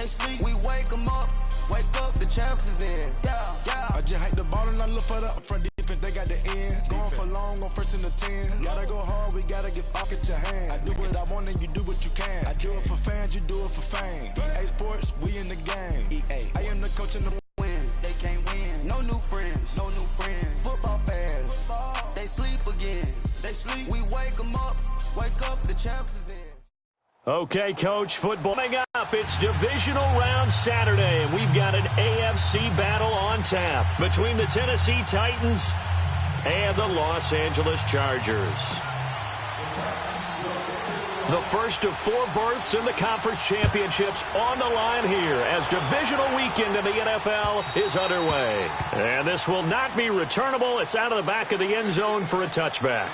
They sleep, we wake them up. Wake up, the champs is in. Yeah, yeah. I just hate the ball and I look for the front defense. They got the end. Going for long on 1st and the 10. Gotta go hard, we gotta get off at your hand. I do what I want and you do what you can. I do it for fans, you do it for fame. EA Sports, we in the game. EA, I am the coach in the win. They can't win. No new friends, no new friends. Football fans, they sleep again. They sleep, we wake them up. Wake up, the champs is in. Okay, Coach, football coming up. It's divisional round Saturday, and we've got an AFC battle on tap between the Tennessee Titans and the Los Angeles Chargers. The first of 4 berths in the conference championships on the line here as divisional weekend in the NFL is underway. And this will not be returnable. It's out of the back of the end zone for a touchback.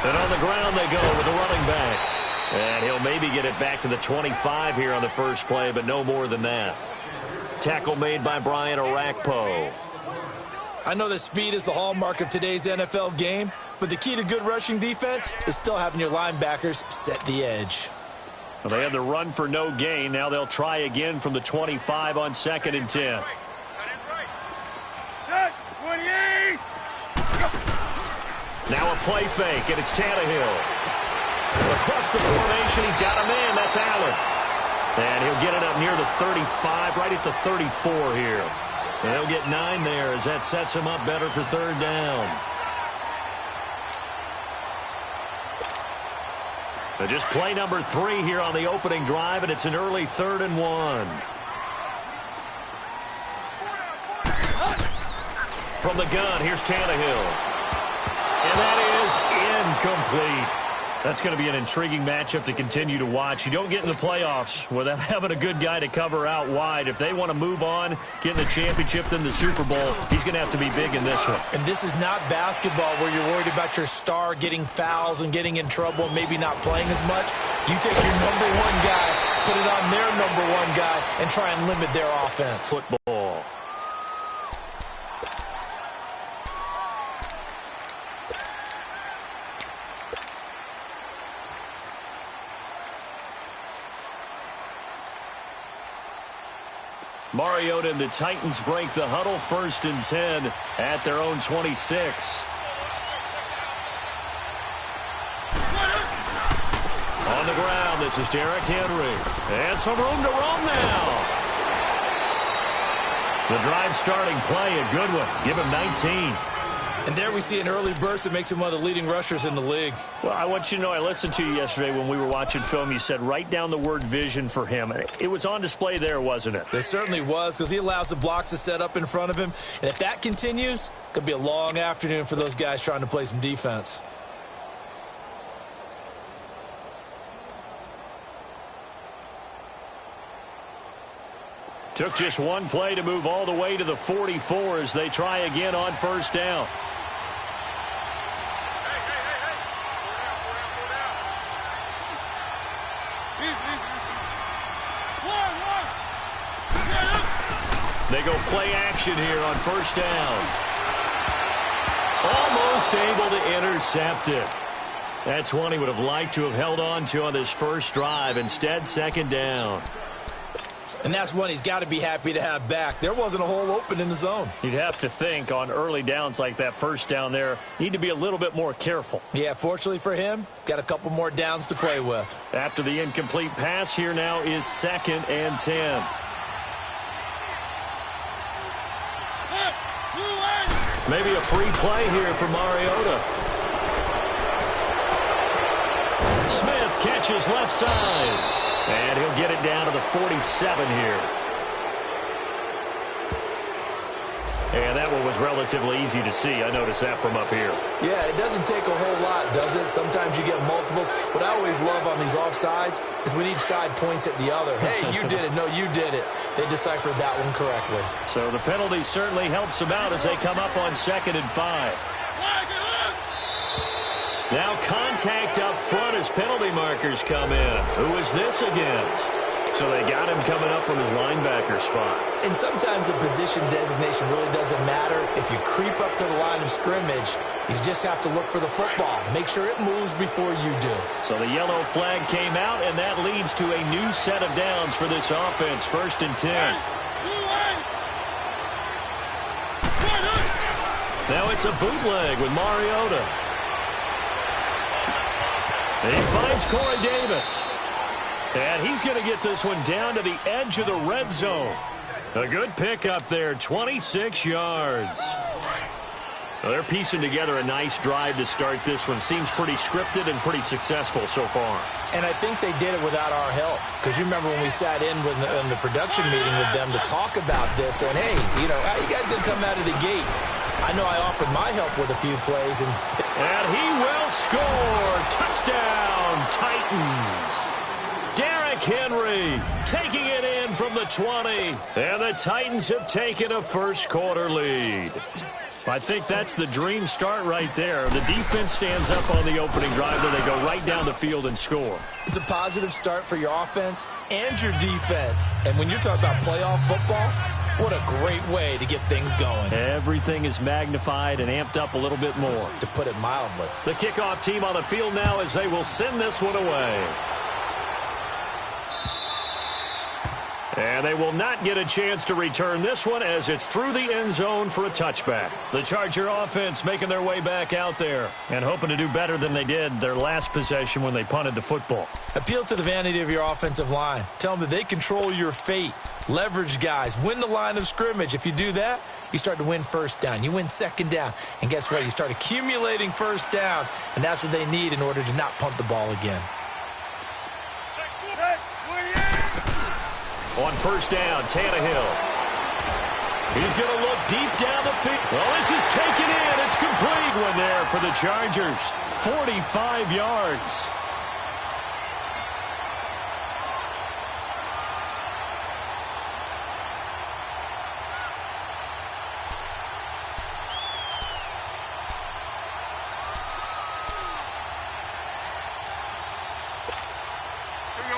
And on the ground they go with the running back. And he'll maybe get it back to the 25 here on the first play, but no more than that. Tackle made by Brian Orakpo. I know that speed is the hallmark of today's NFL game, but the key to good rushing defense is still having your linebackers set the edge. Well, they had the run for no gain. Now they'll try again from the 25 on 2nd and 10. Now a play fake, and it's Tannehill. Across the formation, he's got a man. That's Allen. And he'll get it up near the 35, right at the 34 here. So he'll get 9 there as that sets him up better for 3rd down. So just play number 3 here on the opening drive, and it's an early 3rd and 1. From the gun, here's Tannehill. And that is incomplete. That's going to be an intriguing matchup to continue to watch. You don't get in the playoffs without having a good guy to cover out wide. If they want to move on, get in the championship, then the Super Bowl, he's going to have to be big in this one. And this is not basketball where you're worried about your star getting fouls and getting in trouble and maybe not playing as much. You take your number 1 guy, put it on their number 1 guy, and try and limit their offense. Football. Mariota and the Titans break the huddle, 1st and 10 at their own 26. On the ground, this is Derrick Henry. And some room to roam now. The drive starting play, a good one. Give him 19. And there we see an early burst that makes him one of the leading rushers in the league. Well, I want you to know, I listened to you yesterday when we were watching film. You said write down the word vision for him. It was on display there, wasn't it? It certainly was, because he allows the blocks to set up in front of him. And if that continues, it could be a long afternoon for those guys trying to play some defense. Took just one play to move all the way to the 44 as they try again on 1st down. They go play action here on 1st down. Almost able to intercept it. That's one he would have liked to have held on to on this first drive. Instead, 2nd down. And that's one he's got to be happy to have back. There wasn't a hole open in the zone. You'd have to think on early downs like that 1st down there, need to be a little bit more careful. Yeah, fortunately for him, got a couple more downs to play with. After the incomplete pass, here now is 2nd and 10. Maybe a free play here for Mariota. Smith catches left side. And he'll get it down to the 47 here. And that one was relatively easy to see. I noticed that from up here. Yeah, it doesn't take a whole lot, does it? Sometimes you get multiples. What I always love on these offsides is when each side points at the other. Hey, you did it. No, you did it. They deciphered that one correctly. So the penalty certainly helps them out as they come up on 2nd and 5. Now contact up front as penalty markers come in. Who is this against? So they got him coming up from his linebacker spot. And sometimes the position designation really doesn't matter. If you creep up to the line of scrimmage, you just have to look for the football. Make sure it moves before you do. So the yellow flag came out, and that leads to a new set of downs for this offense. 1st and 10. Now it's a bootleg with Mariota. He finds Corey Davis. And he's going to get this one down to the edge of the red zone. A good pick up there, 26 yards. Well, they're piecing together a nice drive to start this one. Seems pretty scripted and pretty successful so far. And I think they did it without our help. Because you remember when we sat in the production meeting with them to talk about this. And, hey, you know, how you guys going to come out of the gate? I know I offered my help with a few plays. And he will score. Touchdown, Titans. Derrick Henry taking it in from the 20. And the Titans have taken a first-quarter lead. I think that's the dream start right there. The defense stands up on the opening drive, and they go right down the field and score. It's a positive start for your offense and your defense. And when you're talking about playoff football, what a great way to get things going. Everything is magnified and amped up a little bit more, to put it mildly. The kickoff team on the field now as they will send this one away. And they will not get a chance to return this one as it's through the end zone for a touchback. The Charger offense making their way back out there and hoping to do better than they did their last possession when they punted the football. Appeal to the vanity of your offensive line. Tell them that they control your fate. Leverage guys. Win the line of scrimmage. If you do that, you start to win first down. You win second down. And guess what? You start accumulating first downs. And that's what they need in order to not punt the ball again. On first down, Tannehill. He's going to look deep down the field. Well, this is taken in. It's complete one there for the Chargers. 45 yards.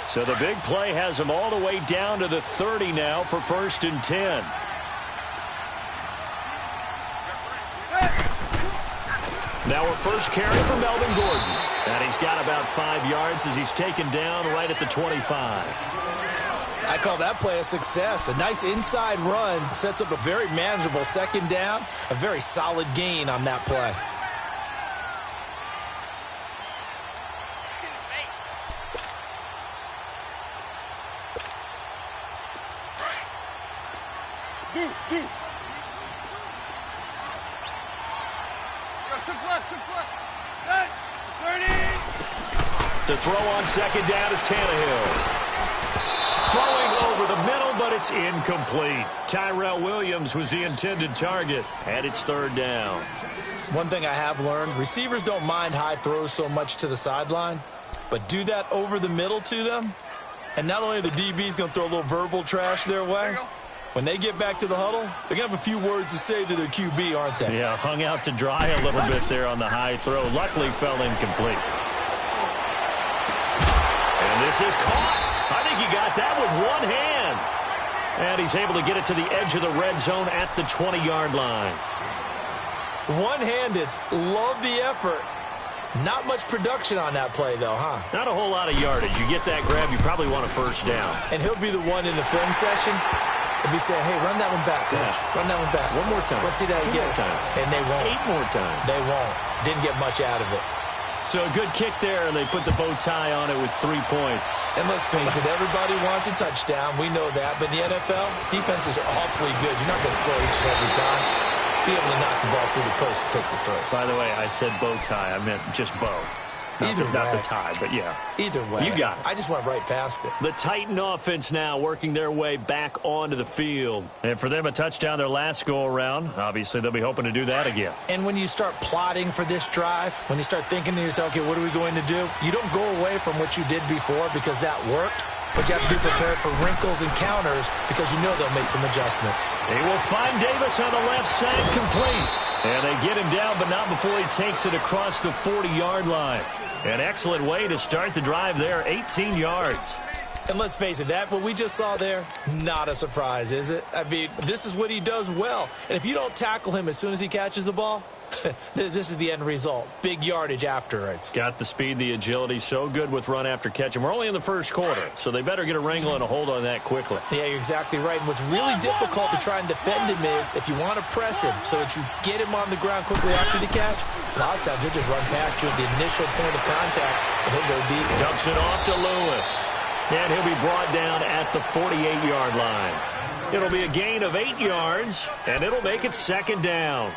So the big play has them all the way down to the 30 now for 1st and 10. Now a first carry for Melvin Gordon. And he's got about 5 yards as he's taken down right at the 25. I call that play a success. A nice inside run sets up a very manageable second down. A very solid gain on that play. To throw on second down is Tannehill. Throwing over the middle, but it's incomplete. Tyrell Williams was the intended target, and it's 3rd down. One thing I have learned, receivers don't mind high throws so much to the sideline, but do that over the middle to them, and not only the DB's going to throw a little verbal trash their way, when they get back to the huddle, they're going to have a few words to say to their QB, aren't they? Yeah, hung out to dry a little bit there on the high throw. Luckily fell incomplete. And this is caught. I think he got that with one hand. And he's able to get it to the edge of the red zone at the 20-yard line. One-handed. Love the effort. Not much production on that play, though, huh? Not a whole lot of yardage. You get that grab, you probably want a first down. And he'll be the one in the film session. He'll be saying, hey, run that one back, coach. Yeah. Run that one back. One more time. Let's see that again. More time. And they won't. 8 more times. They won't. Didn't get much out of it. So a good kick there, and they put the bow tie on it with 3 points. And let's face it, everybody wants a touchdown. We know that. But in the NFL, defenses are awfully good. You're not going to score each and every time. Be able to knock the ball through the post and take the throw. By the way, I said bow tie. I meant just bow. Not the tie, but yeah. Either way. You got it. I just went right past it. The Titan offense now working their way back onto the field. And for them, a touchdown their last go-around. Obviously, they'll be hoping to do that again. And when you start plotting for this drive, when you start thinking to yourself, okay, what are we going to do? You don't go away from what you did before because that worked. But you have to be prepared for wrinkles and counters because you know they'll make some adjustments. He will find Davis on the left side, complete. And they get him down, but not before he takes it across the 40-yard line. An excellent way to start the drive there, 18 yards. And let's face it, what we just saw there, not a surprise, is it? I mean, this is what he does well. And if you don't tackle him as soon as he catches the ball, this is the end result. Big yardage afterwards. Got the speed, the agility, so good with run after catch. And we're only in the first quarter, so they better get a wrangle and a hold on that quickly. Yeah, you're exactly right. And what's really difficult to try and defend him is if you want to press him so that you get him on the ground quickly after the catch, a lot of times he'll just run past you at the initial point of contact, and he'll go deep. Dumps it off to Lewis. And he'll be brought down at the 48-yard line. It'll be a gain of 8 yards, and it'll make it second down.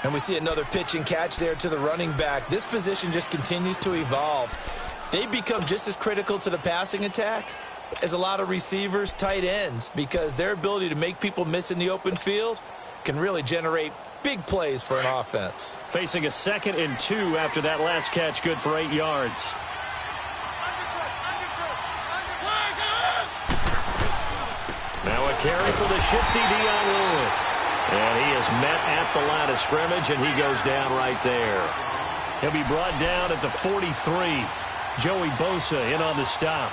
And we see another pitch and catch there to the running back. This position just continues to evolve. They become just as critical to the passing attack as a lot of receivers, tight ends, because their ability to make people miss in the open field can really generate big plays for an offense. Facing a 2nd and 2 after that last catch, good for 8 yards. Now a carry for the shifty Dion Lewis. And he is met at the line of scrimmage, and he goes down right there. He'll be brought down at the 43. Joey Bosa in on the stop.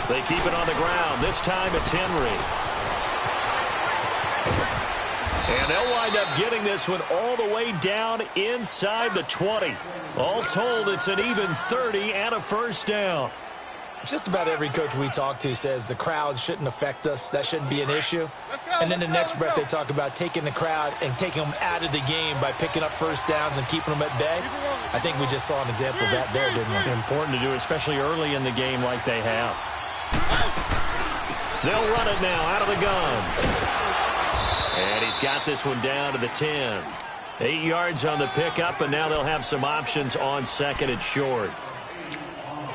They keep it on the ground. This time it's Henry. And they'll wind up getting this one all the way down inside the 20. All told, it's an even 30 and a first down. Just about every coach we talk to says the crowd shouldn't affect us. That shouldn't be an issue. And then the next breath they talk about taking the crowd and taking them out of the game by picking up first downs and keeping them at bay. I think we just saw an example of that there, didn't we? Important to do, especially early in the game like they have. They'll run it now out of the gun. And he's got this one down to the 10. 8 yards on the pickup, and now they'll have some options on 2nd and short.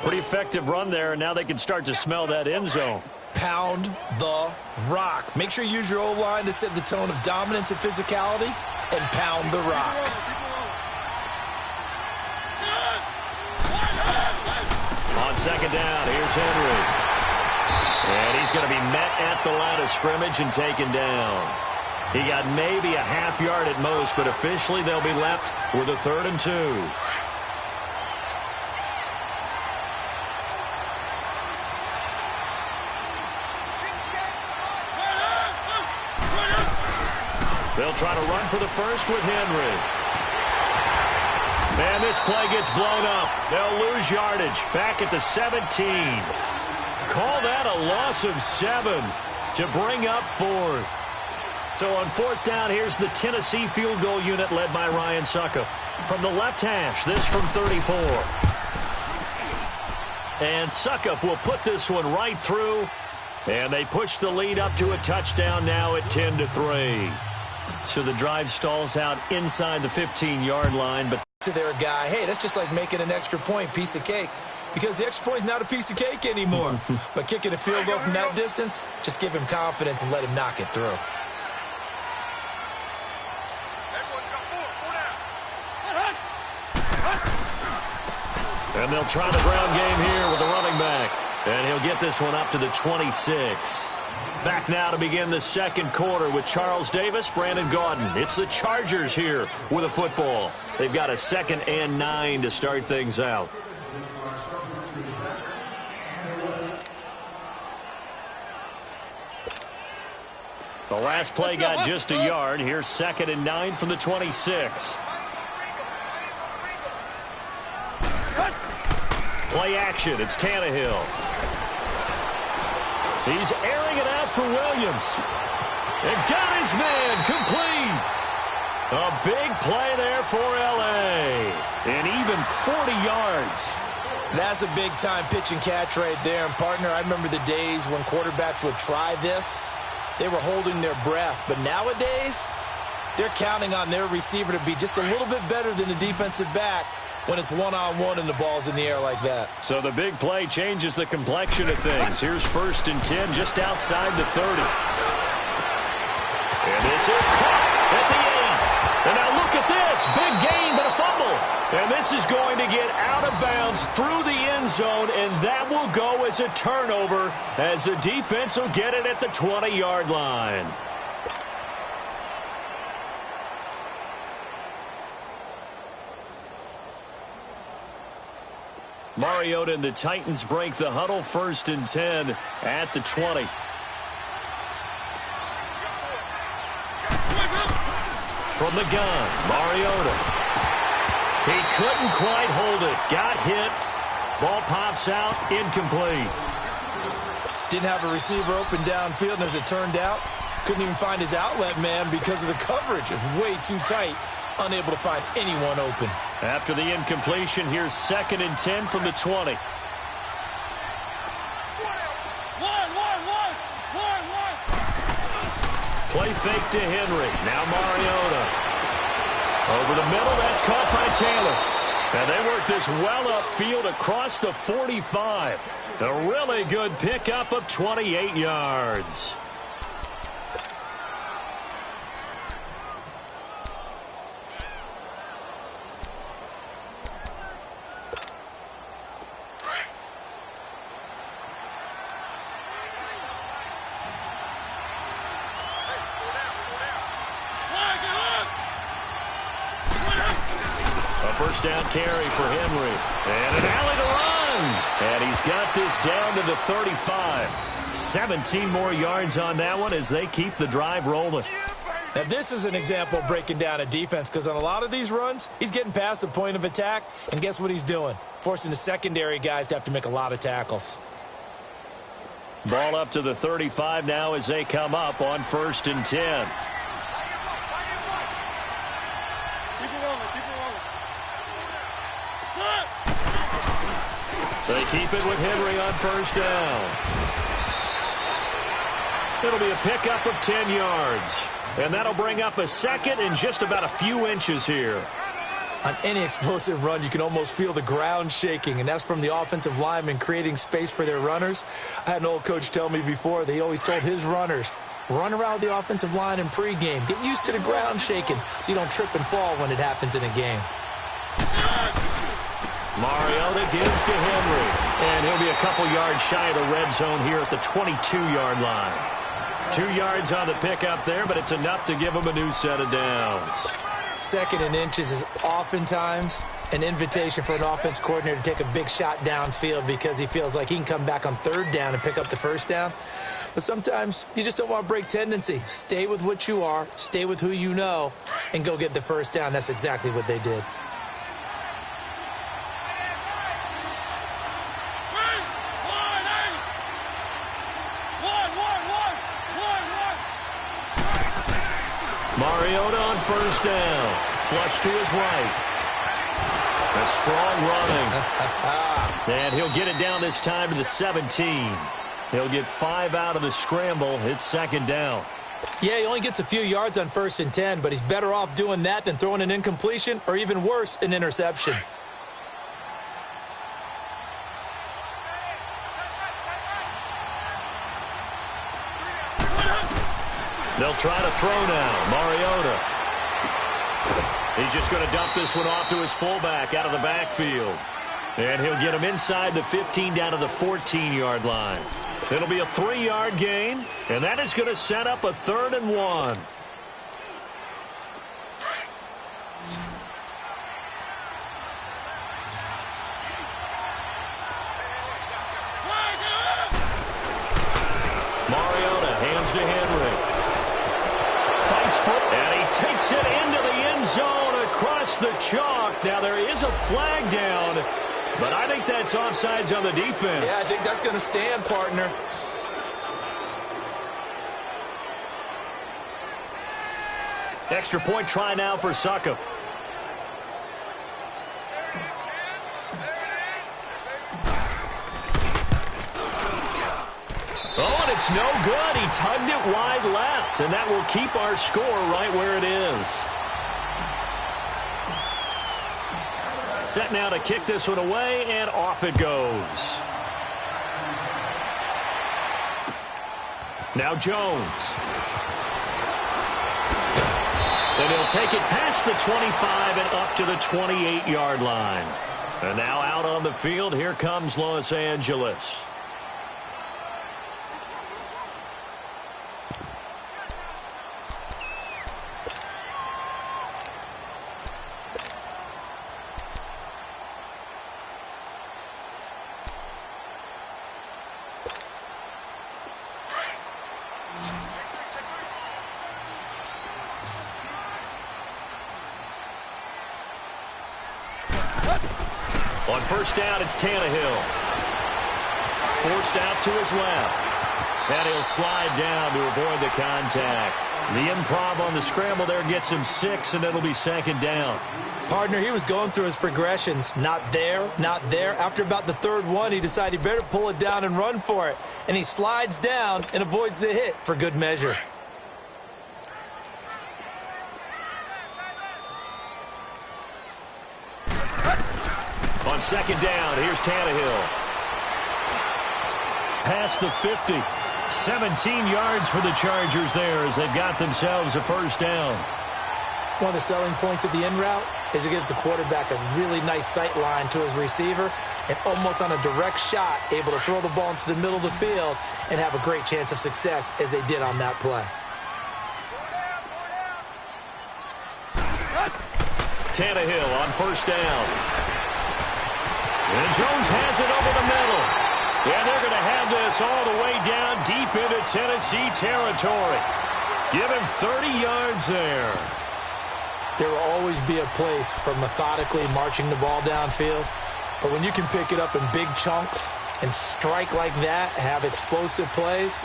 Pretty effective run there, and now they can start to smell that end zone. Pound the rock. Make sure you use your O-line to set the tone of dominance and physicality, and pound the rock. On 2nd down, here's Henry. And he's going to be met at the line of scrimmage and taken down. He got maybe a half yard at most, but officially they'll be left with a 3rd and 2. They'll try to run for the first with Henry. And this play gets blown up. They'll lose yardage back at the 17. Call that a loss of 7 to bring up 4th. So on 4th down, here's the Tennessee field goal unit led by Ryan Suckup. From the left hash, this from 34. And Suckup will put this one right through. And they push the lead up to a touchdown now at 10-3. So the drive stalls out inside the 15-yard line. But to their guy, hey, that's just like making an extra point, piece of cake. Because the extra point is not a piece of cake anymore. But kicking a field goal from that distance, just give him confidence and let him knock it through. And they'll try the ground game here with the running back. And he'll get this one up to the 26. Back now to begin the 2nd quarter with Charles Davis, Brandon Gaudin. It's the Chargers here with a football. They've got a 2nd and 9 to start things out. The last play got just a yard. Here's 2nd and 9 from the 26. Play action. It's Tannehill. He's airing it out for Williams. And got his man complete. A big play there for L.A. And even 40 yards. That's a big-time pitch and catch right there. And, partner, I remember the days when quarterbacks would try this. They were holding their breath. But nowadays, they're counting on their receiver to be just a little bit better than the defensive back when it's one-on-one and the ball's in the air like that. So the big play changes the complexion of things. Here's 1st and 10 just outside the 30. And this is caught at the 8. And now look at this. Big gain, but a fumble. And this is going to get out of bounds through the end zone, and that will go as a turnover as the defense will get it at the 20-yard line. Mariota and the Titans break the huddle. 1st and 10 at the 20. From the gun, Mariota. He couldn't quite hold it. Got hit. Ball pops out. Incomplete. Didn't have a receiver open downfield, and as it turned out, couldn't even find his outlet man because of the coverage. It was way too tight. Unable to find anyone open. After the incompletion, here's 2nd and 10 from the 20. Play fake to Henry. Now Mariota. Over the middle, that's caught by Taylor. And they work this well upfield across the 45. A really good pickup of 28 yards. First down carry for Henry. And an alley to run. And he's got this down to the 35. 17 more yards on that one as they keep the drive rolling. Now, this is an example of breaking down a defense because on a lot of these runs, he's getting past the point of attack. And guess what he's doing? Forcing the secondary guys to have to make a lot of tackles. Ball up to the 35 now as they come up on 1st and 10. They keep it with Henry on 1st down. It'll be a pickup of 10 yards. And that'll bring up a 2nd and just about a few inches here. On any explosive run, you can almost feel the ground shaking, and that's from the offensive linemen creating space for their runners. I had an old coach tell me before, they always told his runners, run around the offensive line in pregame. Get used to the ground shaking so you don't trip and fall when it happens in a game. Mariota gives to Henry. And he'll be a couple yards shy of the red zone here at the 22-yard line. 2 yards on the pickup there, but it's enough to give him a new set of downs. 2nd and inches is oftentimes an invitation for an offense coordinator to take a big shot downfield because he feels like he can come back on 3rd down and pick up the 1st down. But sometimes you just don't want to break tendency. Stay with what you are, stay with who you know, and go get the 1st down. That's exactly what they did. Mariota on 1st down. Flush to his right. A strong running. And he'll get it down this time to the 17. He'll get 5 out of the scramble. It's 2nd down. Yeah, he only gets a few yards on 1st and 10, but he's better off doing that than throwing an incompletion or even worse, an interception. They'll try to throw now. Mariota. He's just going to dump this one off to his fullback out of the backfield. And he'll get him inside the 15 down to the 14-yard line. It'll be a 3-yard gain, and that is going to set up a 3rd and 1. Mariota hands to Henry. Fights for it, and he takes it into the end zone across the chalk. Now there is a flag down, but I think that's offsides on the defense. Yeah, I think that's going to stand, partner. Extra point try now for Succop. Oh, and it's no good. He tugged it wide left, and that will keep our score right where it is. Set now to kick this one away, and off it goes. Now Jones. And he'll take it past the 25 and up to the 28-yard line. And now out on the field, here comes Los Angeles. On first down, it's Tannehill. Forced out to his left. And he'll slide down to avoid the contact. The improv on the scramble there gets him 6, and it'll be second down. Partner, he was going through his progressions. Not there, not there. After about the third one, he decided he better pull it down and run for it. And he slides down and avoids the hit for good measure. On second down, here's Tannehill. Past the 50. 17 yards for the Chargers there as they've got themselves a first down. One of the selling points of the in route is it gives the quarterback a really nice sight line to his receiver and almost on a direct shot able to throw the ball into the middle of the field and have a great chance of success as they did on that play. Tannehill on first down. And Jones has it over the middle. And they're going to have this all the way down deep into Tennessee territory. Give him 30 yards there. There will always be a place for methodically marching the ball downfield. But when you can pick it up in big chunks and strike like that, have explosive plays,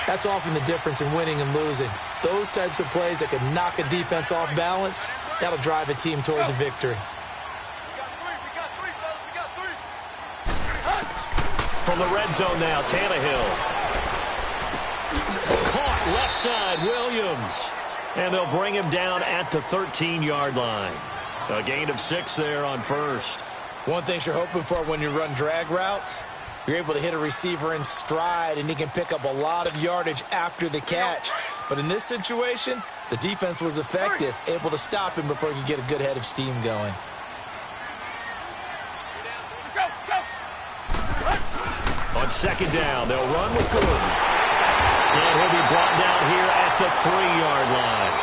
that's often the difference in winning and losing. Those types of plays that can knock a defense off balance, that'll drive a team towards a victory. From the red zone now, Tannehill. Caught left side, Williams. And they'll bring him down at the 13-yard line. A gain of 6 there on first. One thing you're hoping for when you run drag routes, you're able to hit a receiver in stride, and he can pick up a lot of yardage after the catch. But in this situation, the defense was effective, able to stop him before he could get a good head of steam going. On second down, they'll run with Gordon. And he'll be brought down here at the 3-yard line.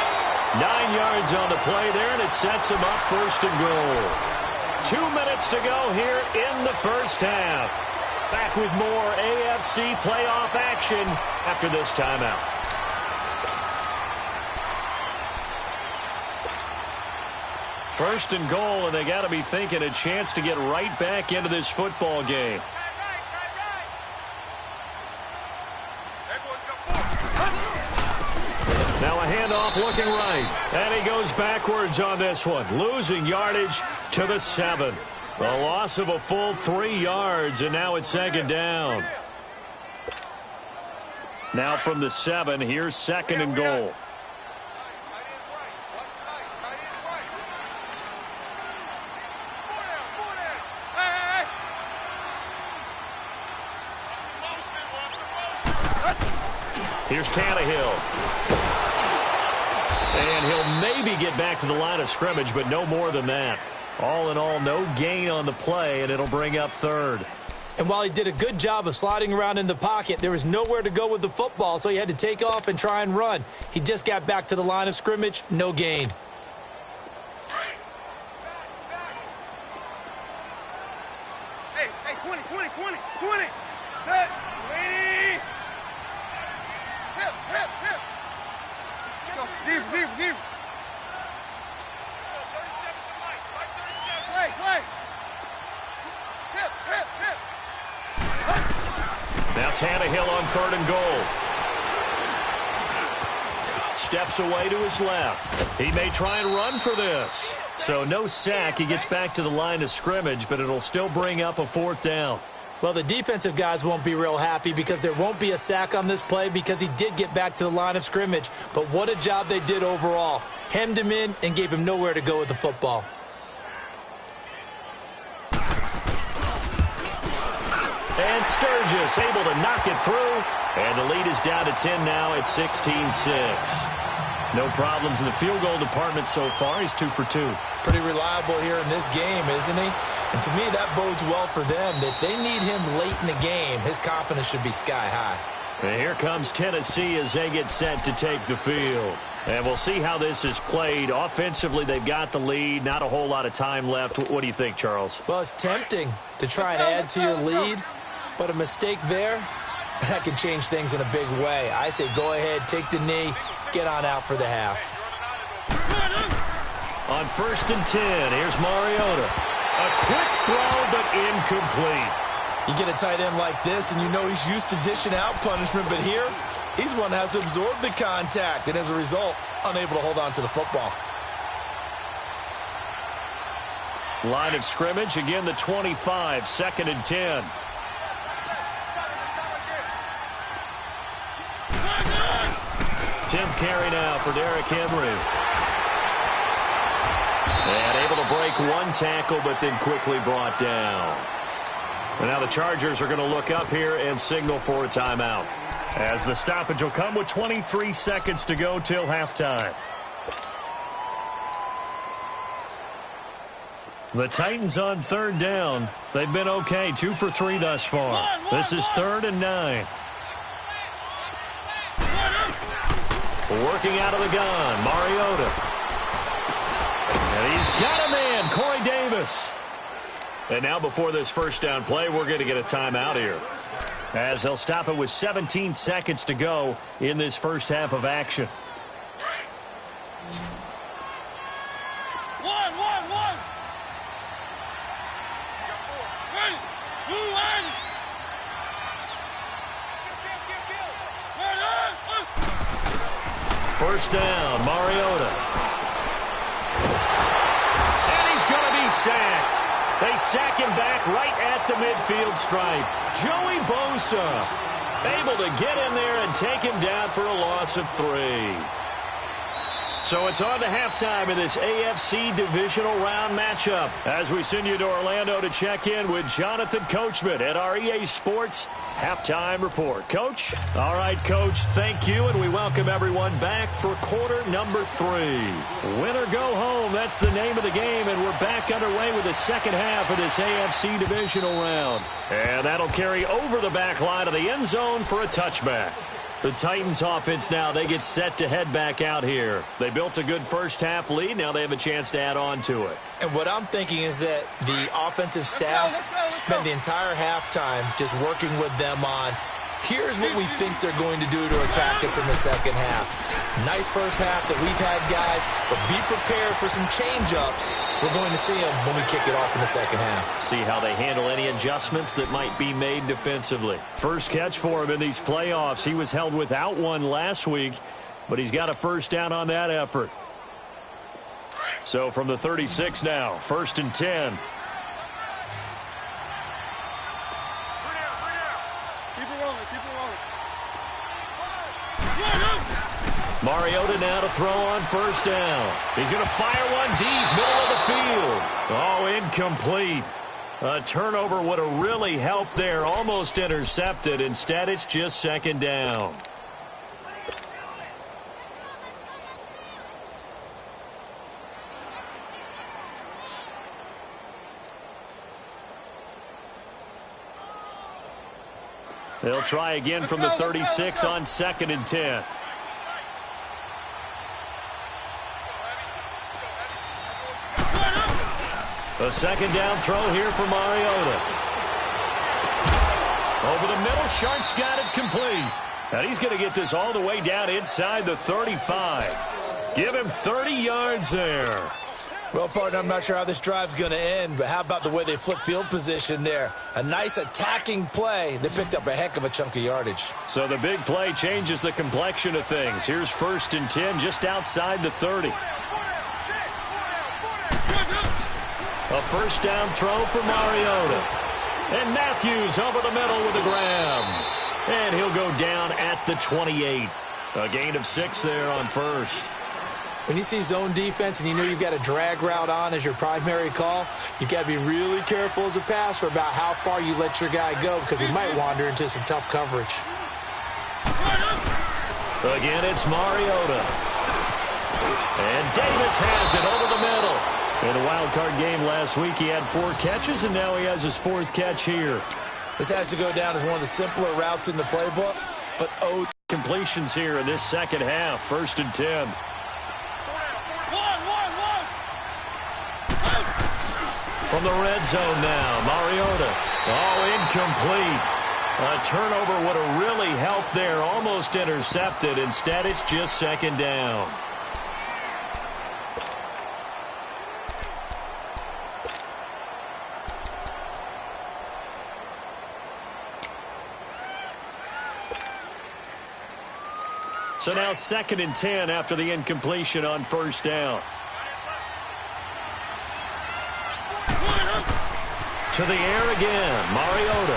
9 yards on the play there, and it sets him up first and goal. 2 minutes to go here in the first half. Back with more AFC playoff action after this timeout. First and goal, and they got to be thinking a chance to get right back into this football game. Now a handoff looking right. And he goes backwards on this one. Losing yardage to the 7. The loss of a full 3 yards, and now it's second down. Now from the 7, here's second and goal. Here's Tannehill. And he'll maybe get back to the line of scrimmage, but no more than that. All in all, no gain on the play, and it'll bring up third. And while he did a good job of sliding around in the pocket, there was nowhere to go with the football, so he had to take off and try and run. He just got back to the line of scrimmage, no gain. Hey, 20. Set. Ready. Hip. Deep. Play. Hip. Now Tannehill on third and goal. steps away to his left. He may try and run for this. So no sack. He gets back to the line of scrimmage, but it'll still bring up a 4th down. Well, the defensive guys won't be real happy because there won't be a sack on this play because he did get back to the line of scrimmage. But what a job they did overall. Hemmed him in and gave him nowhere to go with the football. And Sturgis able to knock it through. And the lead is down to 10 now at 16-6. No problems in the field goal department so far. He's 2 for 2. Pretty reliable here in this game, isn't he? And to me, that bodes well for them. If they need him late in the game, his confidence should be sky high. And here comes Tennessee as they get set to take the field. And we'll see how this is played. Offensively, they've got the lead. Not a whole lot of time left. What do you think, Charles? Well, it's tempting to try and add to your lead, but a mistake there, that can change things in a big way. I say go ahead, take the knee, get on out for the half. On 1st and 10, here's Mariota. A quick throw, but incomplete. You get a tight end like this, and you know he's used to dishing out punishment, but here, he's one that has to absorb the contact, and as a result, unable to hold on to the football. Line of scrimmage, again the 25, 2nd and 10. Tenth carry now for Derrick Henry. And able to break one tackle, but then quickly brought down. And now the Chargers are going to look up here and signal for a timeout, as the stoppage will come with 23 seconds to go till halftime. The Titans on 3rd down. They've been okay, 2 for 3 thus far. This is 3rd and 9. Working out of the gun, Mariota. And he's got a man, Corey Davis. And now before this first down play, we're going to get a timeout here, as they'll stop it with 17 seconds to go in this first half of action. One. Ready. One. First down, Mariota. And he's going to be sacked. They sack him back right at the midfield stripe. Joey Bosa able to get in there and take him down for a loss of 3. So it's on to halftime in this AFC divisional round matchup, as we send you to Orlando to check in with Jonathan Coachman at our EA Sports Halftime Report. Coach? All right, Coach, thank you, and we welcome everyone back for quarter number 3. Win or go home, that's the name of the game, and we're back underway with the second half of this AFC divisional round. And that'll carry over the back line of the end zone for a touchback. The Titans offense now, they get set to head back out here. They built a good first half lead. Now they have a chance to add on to it. And what I'm thinking is that the offensive staff spent the entire halftime just working with them on, here's what we think they're going to do to attack us in the second half. Nice first half that we've had, guys, but be prepared for some change-ups. We're going to see them when we kick it off in the second half. See how they handle any adjustments that might be made defensively. First catch for him in these playoffs. He was held without one last week, but he's got a first down on that effort. So from the 36 now, 1st and 10. Mariota now to throw on first down. He's going to fire one deep, middle of the field. Oh, incomplete. A turnover would have really helped there. Almost intercepted. Instead, it's just 2nd down. They'll try again from the 36 on 2nd and 10. A 2nd down throw here for Mariota. Over the middle, Sharp's got it complete. And he's going to get this all the way down inside the 35. Give him 30 yards there. Well, partner, I'm not sure how this drive's going to end, but how about the way they flip field position there? A nice attacking play. They picked up a heck of a chunk of yardage. So the big play changes the complexion of things. Here's 1st and 10 just outside the 30. A first down throw for Mariota. And Matthews over the middle with a grab. And he'll go down at the 28. A gain of 6 there on first. When you see zone defense and you know you've got a drag route on as your primary call, you've got to be really careful as a passer about how far you let your guy go because he might wander into some tough coverage. Again, it's Mariota. And Davis has it over the middle. In a wild card game last week, he had 4 catches, and now he has his 4th catch here. This has to go down as one of the simpler routes in the playbook, but completions here in this second half. 1st and 10. From the red zone now, Mariota. Oh, incomplete. A turnover would have really helped there. Almost intercepted. Instead, it's just 2nd down. So now 2nd and 10 after the incompletion on 1st down. To the air again, Mariota.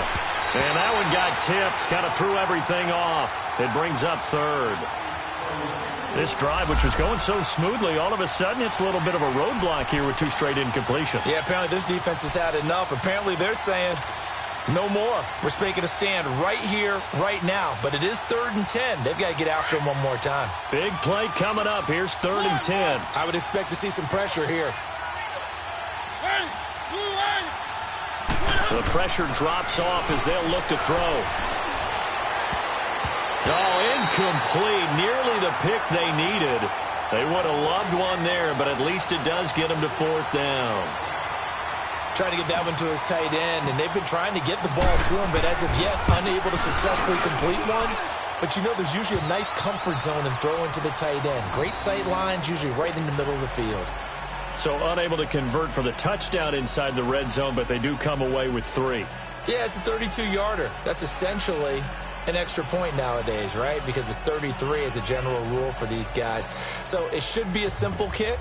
And that one got tipped, kind of threw everything off. It brings up 3rd. This drive, which was going so smoothly, all of a sudden it's a little bit of a roadblock here with 2 straight incompletions. Yeah, apparently this defense has had enough. Apparently they're saying no more. We're making a stand right here, right now. But it is 3rd and 10. They've got to get after him one more time. Big play coming up. Here's 3rd and 10. I would expect to see some pressure here. The pressure drops off as they'll look to throw. Oh, incomplete. Nearly the pick they needed. They would have loved one there, but at least it does get them to 4th down. Trying to get that one to his tight end, and they've been trying to get the ball to him, but as of yet, unable to successfully complete one. But you know there's usually a nice comfort zone in throwing to the tight end. Great sight lines, usually right in the middle of the field. So unable to convert for the touchdown inside the red zone, but they do come away with 3. Yeah, it's a 32-yarder. That's essentially an extra point nowadays, right? Because it's 33 as a general rule for these guys. So it should be a simple kick.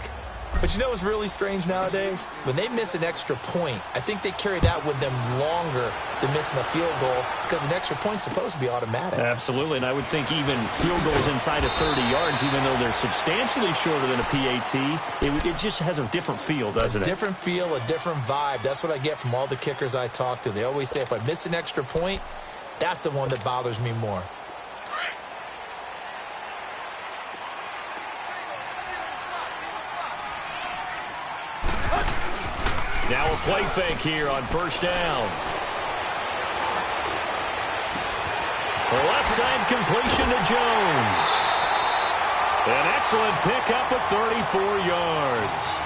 But you know what's really strange nowadays? When they miss an extra point, I think they carry that with them longer than missing a field goal because an extra point's supposed to be automatic. Absolutely, and I would think even field goals inside of 30 yards, even though they're substantially shorter than a PAT, it just has a different feel, doesn't it? A different feel, a different vibe. That's what I get from all the kickers I talk to. They always say if I miss an extra point, that's the one that bothers me more. Now a play fake here on 1st down. Left side completion to Jones. An excellent pickup of 34 yards.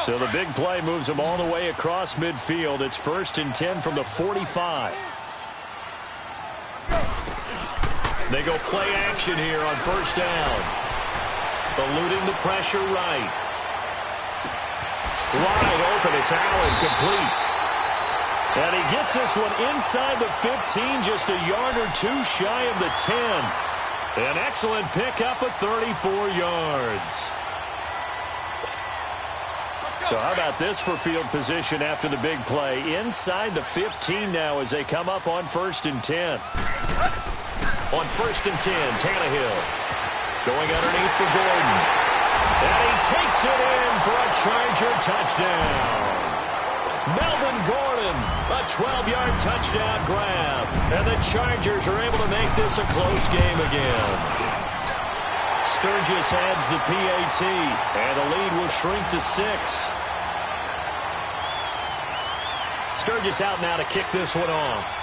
So the big play moves them all the way across midfield. It's 1st and 10 from the 45. They go play action here on 1st down. Eluding the pressure right. Wide open. It's Allen, complete. And he gets this one inside the 15, just a yard or 2 shy of the 10. An excellent pickup of 34 yards. So how about this for field position after the big play? Inside the 15 now as they come up on 1st and 10. On 1st and 10, Tannehill going underneath for Gordon. And he takes it in for a Charger touchdown. Melvin Gordon, a 12-yard touchdown grab. And the Chargers are able to make this a close game again. Sturgis adds the PAT, and the lead will shrink to 6. Sturgis out now to kick this one off.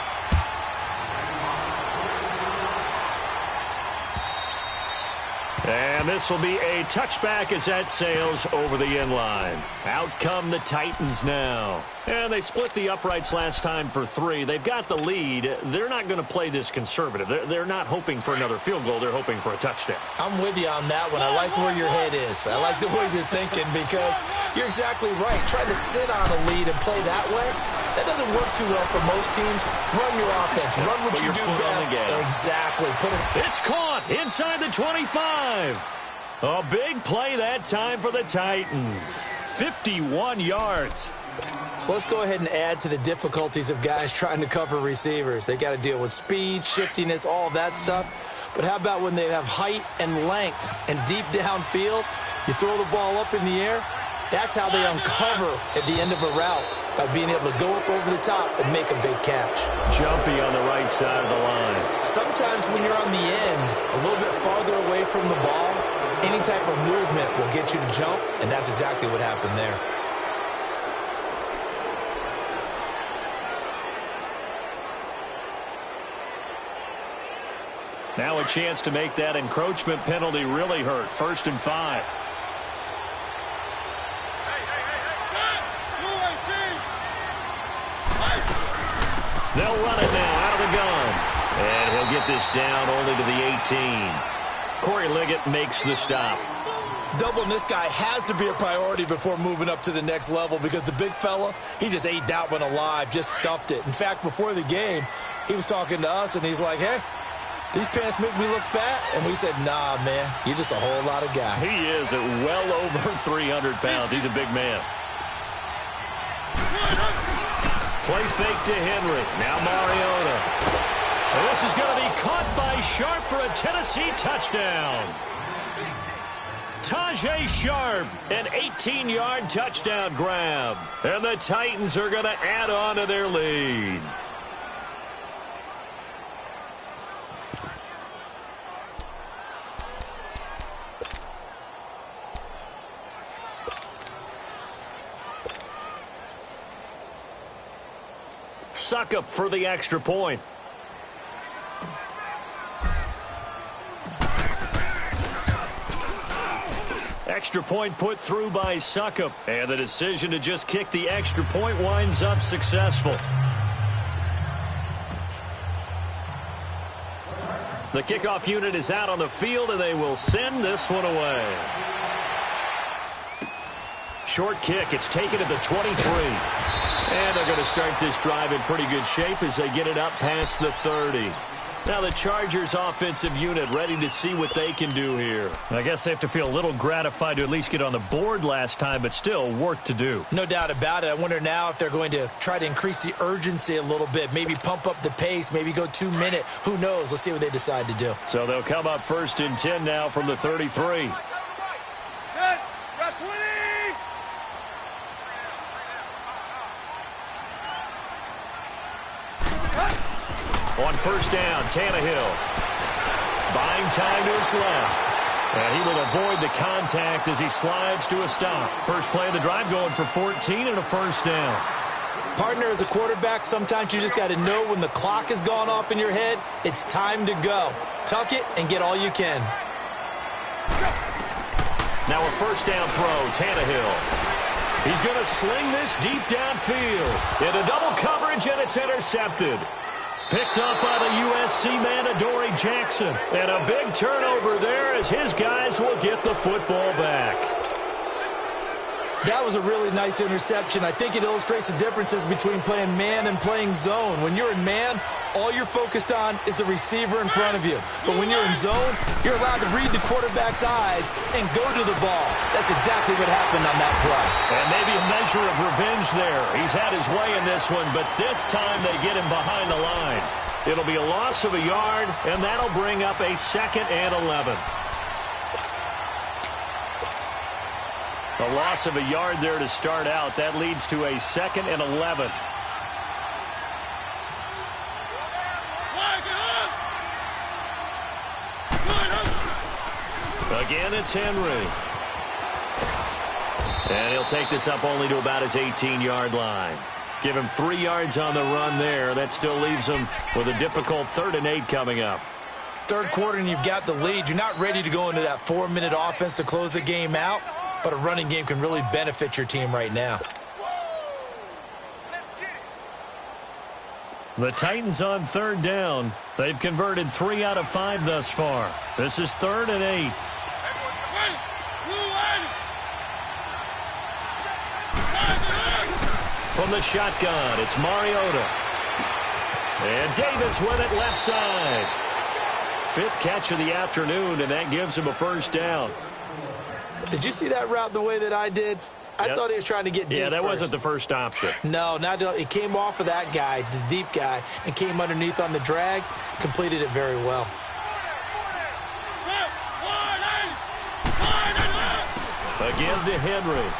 And this will be a touchback as that sails over the end line. Out come the Titans now. And they split the uprights last time for 3. They've got the lead. They're not going to play this conservative. They're not hoping for another field goal. They're hoping for a touchdown. I'm with you on that one. I like where your head is. I like the way you're thinking because you're exactly right. Trying to sit on a lead and play that way, that doesn't work too well for most teams. Run your offense. Run what you do best. Exactly. It's caught inside the 25. A big play that time for the Titans. 51 yards. So let's go ahead and add to the difficulties of guys trying to cover receivers. They got to deal with speed, shiftiness, all of that stuff. But how about when they have height and length and deep downfield? You throw the ball up in the air. That's how they uncover at the end of a route, by being able to go up over the top and make a big catch. Jumpy on the right side of the line. Sometimes when you're on the end, a little bit farther away from the ball, any type of movement will get you to jump, and that's exactly what happened there. Now a chance to make that encroachment penalty really hurt. 1st and 5. They'll run it now out of the gun. And he'll get this down only to the 18. Corey Liggett makes the stop. Doubling this guy has to be a priority before moving up to the next level because the big fella, he just ate that one alive, just stuffed it. In fact, before the game, he was talking to us, and he's like, hey, these pants make me look fat. And we said, nah, man, you're just a whole lot of guy. He is at well over 300 pounds. He's a big man. Play fake to Henry. Now Mariota. And this is going to be caught by Sharp for a Tennessee touchdown. Tajay Sharp, an 18-yard touchdown grab. And the Titans are going to add on to their lead. Suckup for the extra point. Extra point put through by Suckup. And the decision to just kick the extra point winds up successful. The kickoff unit is out on the field, and they will send this one away. Short kick. It's taken at the 23. And they're going to start this drive in pretty good shape as they get it up past the 30. Now the Chargers offensive unit ready to see what they can do here. I guess they have to feel a little gratified to at least get on the board last time, but still work to do. No doubt about it. I wonder now if they're going to try to increase the urgency a little bit, maybe pump up the pace, maybe go 2-minute. Who knows? Let's see what they decide to do. So they'll come up 1st and 10 now from the 33. On 1st down, Tannehill. Buying time to his left. And he will avoid the contact as he slides to a stop. First play of the drive going for 14 and a 1st down. Partner, as a quarterback, sometimes you just got to know when the clock has gone off in your head, it's time to go. Tuck it and get all you can. Now a 1st down throw, Tannehill. He's going to sling this deep downfield. Into double coverage, and it's intercepted. Picked up by the USC man, Adoree Jackson. And a big turnover there as his guys will get the football back. That was a really nice interception. I think it illustrates the differences between playing man and playing zone. When you're in man, all you're focused on is the receiver in front of you. But when you're in zone, you're allowed to read the quarterback's eyes and go to the ball. That's exactly what happened on that play. And maybe a measure of revenge there. He's had his way in this one, but this time they get him behind the line. It'll be a loss of a yard, and that'll bring up a 2nd and 11. A loss of a yard there to start out. That leads to a 2nd and 11. Again, it's Henry. And he'll take this up only to about his 18-yard line. Give him 3 yards on the run there. That still leaves him with a difficult 3rd and 8 coming up. third quarter and you've got the lead, you're not ready to go into that 4-minute offense to close the game out, but a running game can really benefit your team right now. The Titans on third down. They've converted 3 out of 5 thus far. This is 3rd and 8. From the shotgun, it's Mariota. And Davis with it left side. 5th catch of the afternoon, and that gives him a first down. Did you see that route the way that I did? I thought he was trying to get deep. Yeah, that wasn't the first option. No, it came off of that guy, the deep guy, and came underneath on the drag, completed it very well. Again to Henry.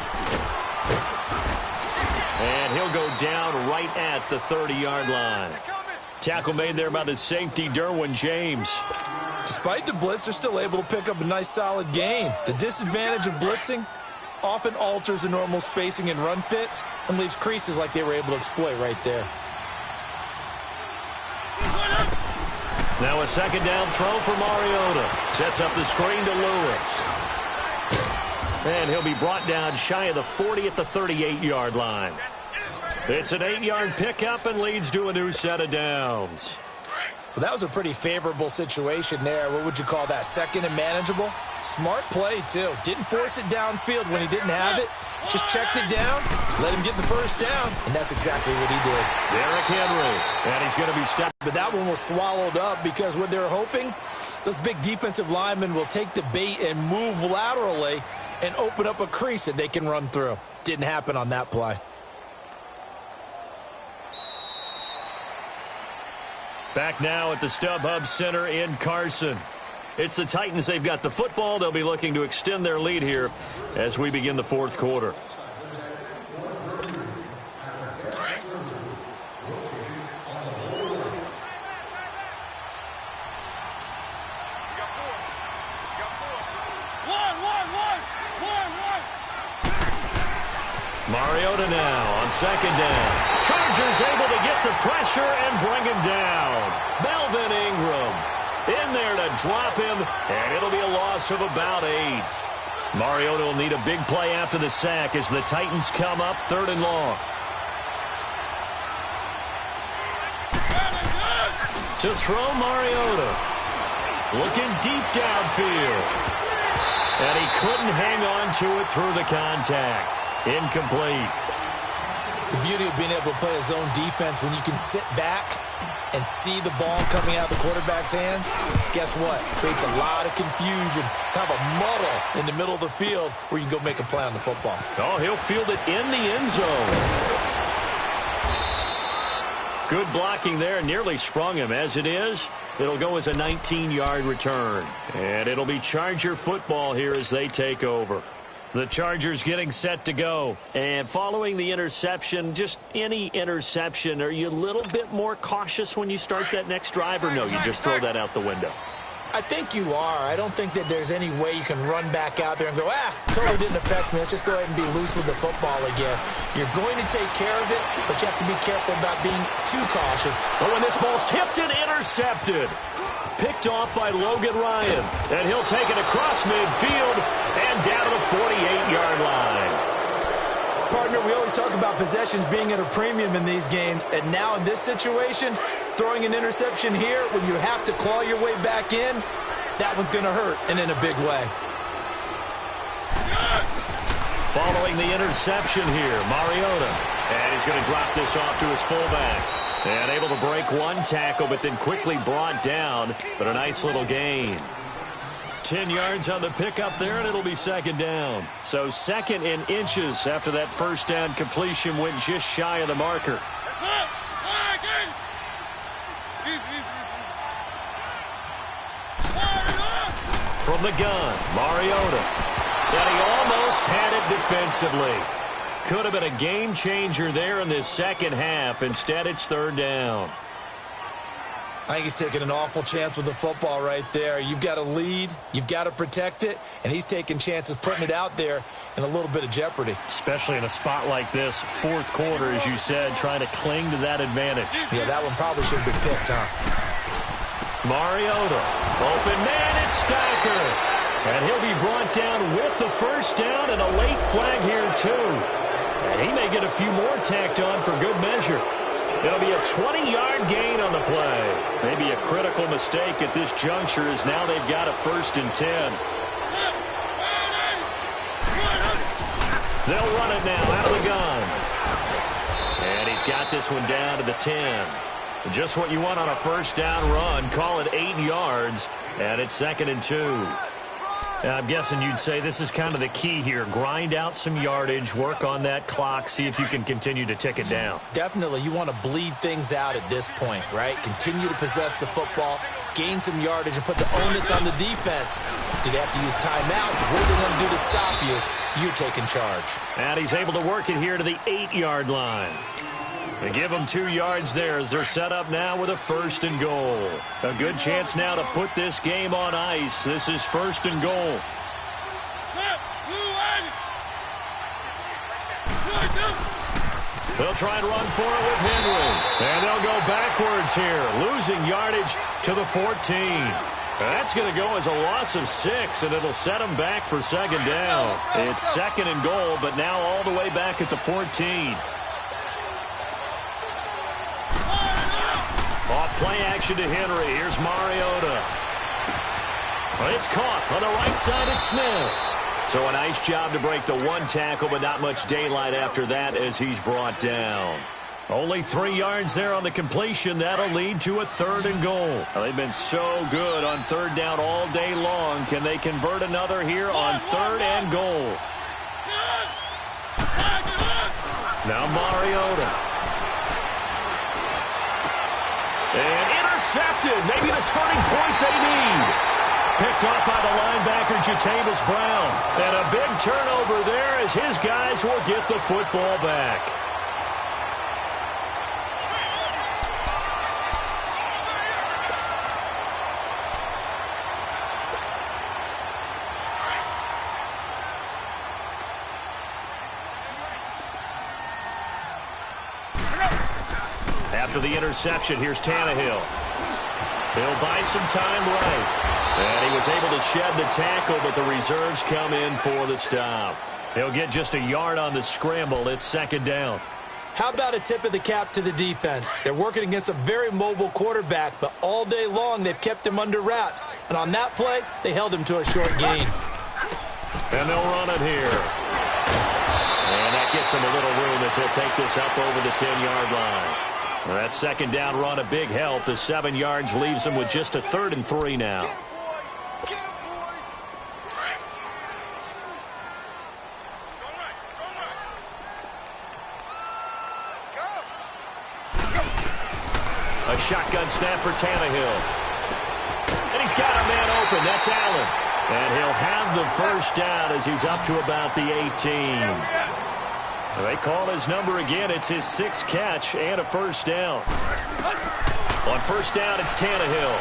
And he'll go down right at the 30-yard line. Tackle made there by the safety, Derwin James. Despite the blitz, they're still able to pick up a nice, solid gain. The disadvantage of blitzing often alters the normal spacing and run fits and leaves creases like they were able to exploit right there. Now a second down throw for Mariota. Sets up the screen to Lewis. And he'll be brought down shy of the 40 at the 38-yard line. It's an 8-yard pickup and leads to a new set of downs. Well, that was a pretty favorable situation there. What would you call that? Second and manageable? Smart play, too. Didn't force it downfield when he didn't have it. Just checked it down, let him get the first down, and that's exactly what he did. Derrick Henry, and he's going to be stopped. But that one was swallowed up because what they're hoping, those big defensive linemen will take the bait and move laterally and open up a crease that they can run through. Didn't happen on that play. Back now at the StubHub Center in Carson. It's the Titans. They've got the football. They'll be looking to extend their lead here as we begin the 4th quarter. Mariota now on second down. Chargers able to get the pressure and bring him down. Melvin Ingram in there to drop him, and it'll be a loss of about 8. Mariota will need a big play after the sack as the Titans come up 3rd and long. To throw Mariota. Looking deep downfield. And he couldn't hang on to it through the contact. Incomplete. The beauty of being able to play a zone defense when you can sit back and see the ball coming out of the quarterback's hands, guess what? Creates a lot of confusion, kind of a muddle in the middle of the field where you can go make a play on the football. Oh, he'll field it in the end zone. Good blocking there, nearly sprung him. As it is, it'll go as a 19-yard return. And it'll be Charger football here as they take over. The Chargers getting set to go. And following the interception, just any interception, are you a little bit more cautious when you start that next drive, or no, you just throw that out the window? I think you are. I don't think that there's any way you can run back out there and go, totally didn't affect me. Let's just go ahead and be loose with the football again. You're going to take care of it, but you have to be careful about being too cautious. Oh, and this ball's tipped and intercepted. Picked off by Logan Ryan. And he'll take it across midfield and down to the 48-yard line. Partner, we always talk about possessions being at a premium in these games, and now in this situation, throwing an interception here when you have to claw your way back in, that one's going to hurt, and in a big way. Following the interception here, Mariota. And he's going to drop this off to his fullback. And able to break one tackle, but then quickly brought down. But a nice little gain. 10 yards on the pickup there, and it'll be second down. So 2nd and inches after that first down completion went just shy of the marker. From the gun, Mariota. And he almost had it defensively. Could have been a game changer there in this second half. Instead, it's 3rd down. I think he's taking an awful chance with the football right there. You've got to lead, you've got to protect it, and he's taking chances putting it out there in a little bit of jeopardy. Especially in a spot like this, 4th quarter, as you said, trying to cling to that advantage. Yeah, that one probably should have been picked, huh? Mariota. Open man, it's Stacker. And he'll be brought down with the first down and a late flag here, too. And he may get a few more tacked on for good measure. It'll be a 20-yard gain on the play. Maybe a critical mistake at this juncture as now they've got a 1st and 10. They'll run it now out of the gun. And he's got this one down to the 10. Just what you want on a first down run. Call it 8 yards, and it's 2nd and 2. I'm guessing you'd say this is kind of the key here. Grind out some yardage, work on that clock, see if you can continue to tick it down. Definitely, you want to bleed things out at this point, right? Continue to possess the football, gain some yardage, and put the onus on the defense. Do they have to use timeouts? What are they going to do to stop you? You're taking charge. And he's able to work it here to the 8-yard line. They give them 2 yards there as they're set up now with a 1st and goal. A good chance now to put this game on ice. This is 1st and goal. They'll try and run for it with Henry. And they'll go backwards here, losing yardage to the 14. That's going to go as a loss of 6, and it'll set them back for 2nd down. It's 2nd and goal, but now all the way back at the 14. Off play action to Henry. Here's Mariota. It's caught on the right side at Smith. So a nice job to break the 1 tackle, but not much daylight after that as he's brought down. Only 3 yards there on the completion. That'll lead to a 3rd and goal. Well, they've been so good on 3rd down all day long. Can they convert another here on 3rd and goal? Now Mariota. And intercepted. Maybe the turning point they need. Picked off by the linebacker, Jatavis Brown. And a big turnover there as his guys will get the football back. After the interception, here's Tannehill. He'll buy some time right. And he was able to shed the tackle, but the reserves come in for the stop. He'll get just a yard on the scramble. It's 2nd down. How about a tip of the cap to the defense? They're working against a very mobile quarterback, but all day long they've kept him under wraps. And on that play, they held him to a short gain. And they'll run it here. And that gets him a little room as he'll take this up over the 10-yard line. Well, that 2nd down run a big help. The 7 yards leaves him with just a 3rd and 3 now. A shotgun snap for Tannehill. And he's got a man open. That's Allen. And he'll have the first down as he's up to about the 18. They call his number again. It's his 6th catch and a first down. On first down, it's Tannehill.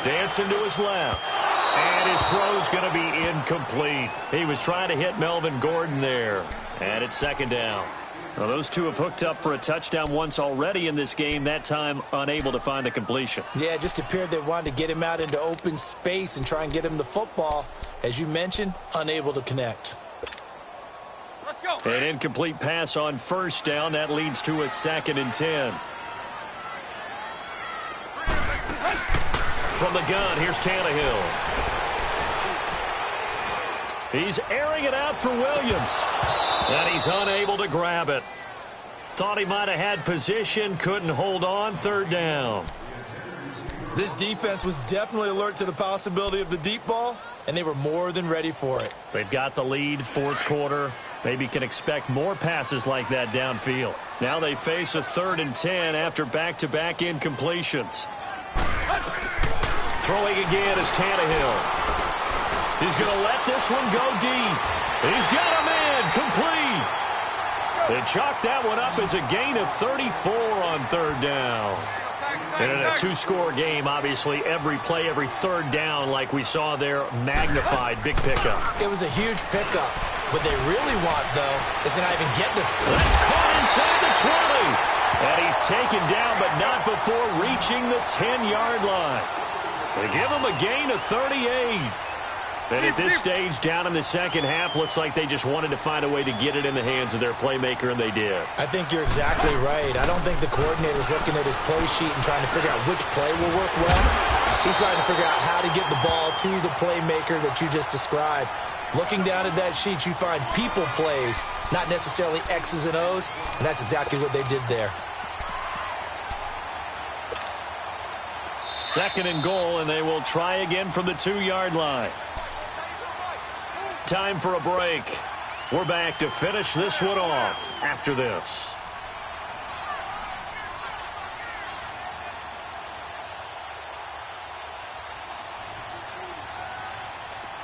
Dancing to his left. And his throw's going to be incomplete. He was trying to hit Melvin Gordon there. And it's 2nd down. Well, those two have hooked up for a touchdown once already in this game, that time unable to find the completion. Yeah, it just appeared they wanted to get him out into open space and try and get him the football. As you mentioned, unable to connect. Let's go. An incomplete pass on first down. That leads to a 2nd and 10. From the gun, here's Tannehill. He's airing it out for Williams. And he's unable to grab it. Thought he might have had position, couldn't hold on, 3rd down. This defense was definitely alert to the possibility of the deep ball, and they were more than ready for it. They've got the lead, 4th quarter. Maybe can expect more passes like that downfield. Now they face a 3rd and 10 after back-to-back incompletions. Throwing again is Tannehill. He's going to let this one go deep. He's got a man complete. They chalked that one up as a gain of 34 on 3rd down. And in a 2-score game, obviously, every play, every 3rd down, like we saw there, magnified. Big pickup. It was a huge pickup. What they really want, though, is to not even get the... That's caught inside the 20. And he's taken down, but not before reaching the 10-yard line. They give him a gain of 38. And at this stage, down in the second half, looks like they just wanted to find a way to get it in the hands of their playmaker, and they did. I think you're exactly right. I don't think the coordinator's looking at his play sheet and trying to figure out which play will work well. He's trying to figure out how to get the ball to the playmaker that you just described. Looking down at that sheet, you find people plays, not necessarily X's and O's, and that's exactly what they did there. Second and goal, and they will try again from the 2-yard line. Time for a break. We're back to finish this one off after this.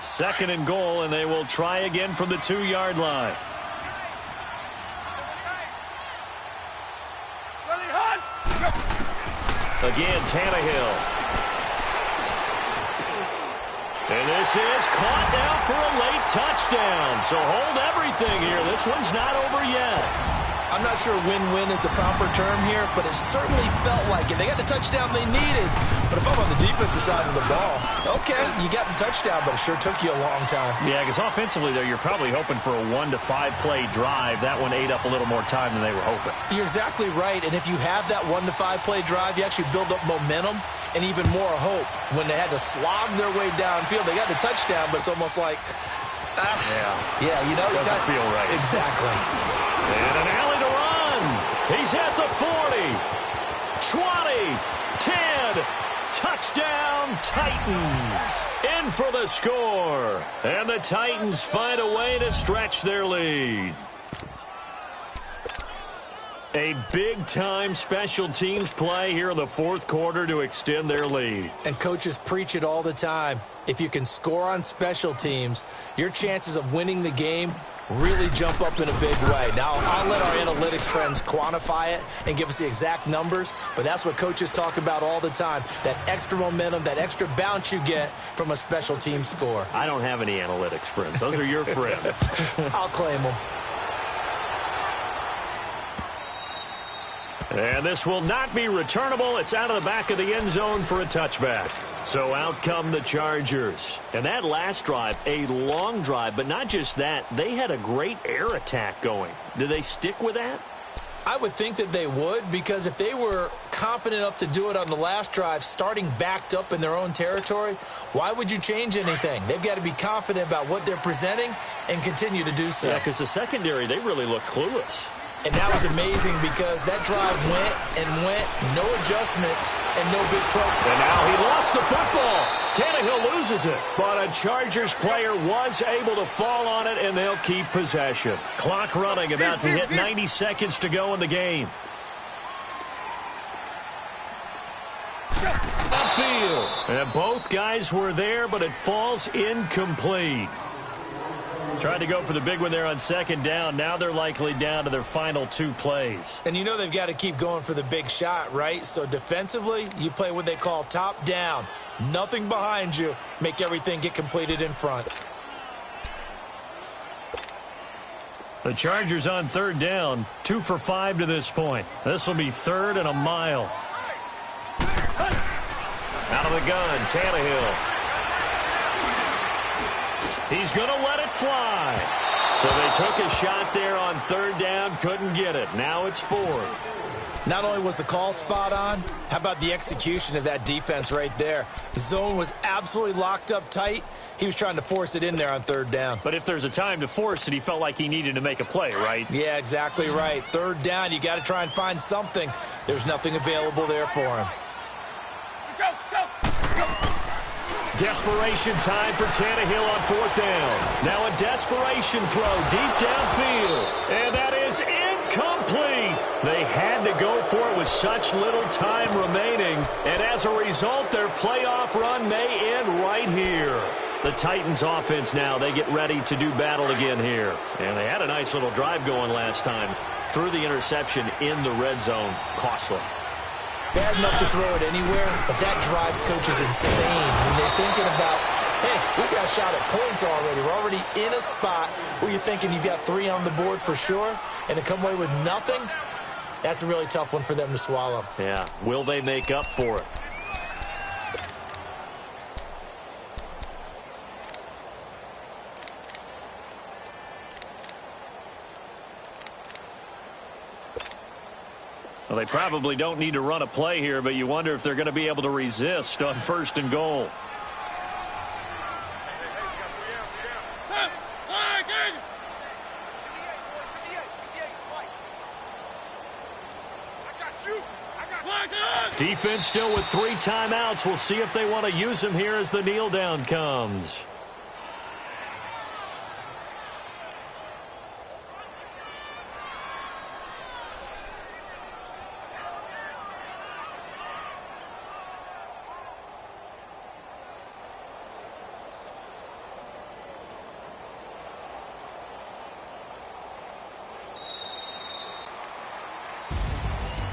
Second and goal, and they will try again from the 2-yard line. Again, Tannehill. And this is caught now for a late touchdown. So hold everything here. This one's not over yet. I'm not sure win-win is the proper term here, but it certainly felt like it. They got the touchdown they needed. But if I'm on the defensive side of the ball, okay, you got the touchdown, but it sure took you a long time. Yeah, because offensively, though, you're probably hoping for a 1 to 5 play drive. That one ate up a little more time than they were hoping. You're exactly right. And if you have that 1 to 5 play drive, you actually build up momentum and even more hope. When they had to slog their way downfield, they got the touchdown, but it's almost like, yeah, you know, doesn't feel right. Exactly. And an alley to run. He's at the 40, 20, 10. Touchdown, Titans. In for the score. And the Titans find a way to stretch their lead. A big-time special teams play here in the fourth quarter to extend their lead. And coaches preach it all the time. If you can score on special teams, your chances of winning the game really jump up in a big way. Now, I'll let our analytics friends quantify it and give us the exact numbers, but that's what coaches talk about all the time, that extra momentum, that extra bounce you get from a special team score. I don't have any analytics friends. Those are your friends. I'll claim them. And this will not be returnable. It's out of the back of the end zone for a touchback. So out come the Chargers. And that last drive, a long drive, but not just that. They had a great air attack going. Do they stick with that? I would think that they would, because if they were confident enough to do it on the last drive, starting backed up in their own territory, why would you change anything? They've got to be confident about what they're presenting and continue to do so. Yeah, because the secondary, they really look clueless. And that was amazing because that drive went and went, no adjustments, and no big play. And now he lost the football. Tannehill loses it. But a Chargers player was able to fall on it, and they'll keep possession. Clock running, about to hit 90 seconds to go in the game. Upfield. And both guys were there, but it falls incomplete. Tried to go for the big one there on second down. Now they're likely down to their final 2 plays. And you know they've got to keep going for the big shot, right? So defensively, you play what they call top down. Nothing behind you. Make everything get completed in front. The Chargers on third down. 2 for 5 to this point. This will be 3rd and a mile. Out of the gun, Tannehill. He's going to let it fly. So they took a shot there on third down, couldn't get it. Now it's 4th. Not only was the call spot on, how about the execution of that defense right there? The zone was absolutely locked up tight. He was trying to force it in there on third down. But if there's a time to force it, he felt like he needed to make a play, right? Yeah, exactly right. Third down, you got to try and find something. There's nothing available there for him. Desperation time for Tannehill on 4th down. Now a desperation throw deep downfield. And that is incomplete. They had to go for it with such little time remaining. And as a result, their playoff run may end right here. The Titans offense now, they get ready to do battle again here. And they had a nice little drive going last time. Threw the interception in the red zone. Costly. Bad enough to throw it anywhere, but that drives coaches insane when they're thinking about Hey, we got a shot at points already. We're already in a spot where you're thinking you've got 3 on the board for sure, and to come away with nothing, that's a really tough one for them to swallow. Yeah, will they make up for it? Well, they probably don't need to run a play here, but you wonder if they're going to be able to resist on 1st and goal. Defense still with 3 timeouts. We'll see if they want to use them here as the kneel down comes.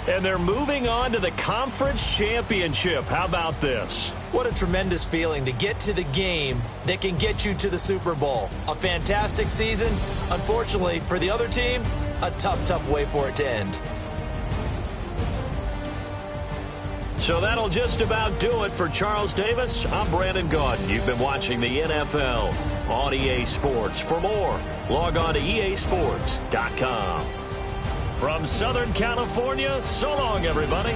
And they're moving on to the conference championship. How about this? What a tremendous feeling to get to the game that can get you to the Super Bowl. A fantastic season. Unfortunately, for the other team, a tough way for it to end. So that'll just about do it for Charles Davis. I'm Brandon Gaudin. You've been watching the NFL on EA Sports. For more, log on to easports.com. From Southern California, so long, everybody.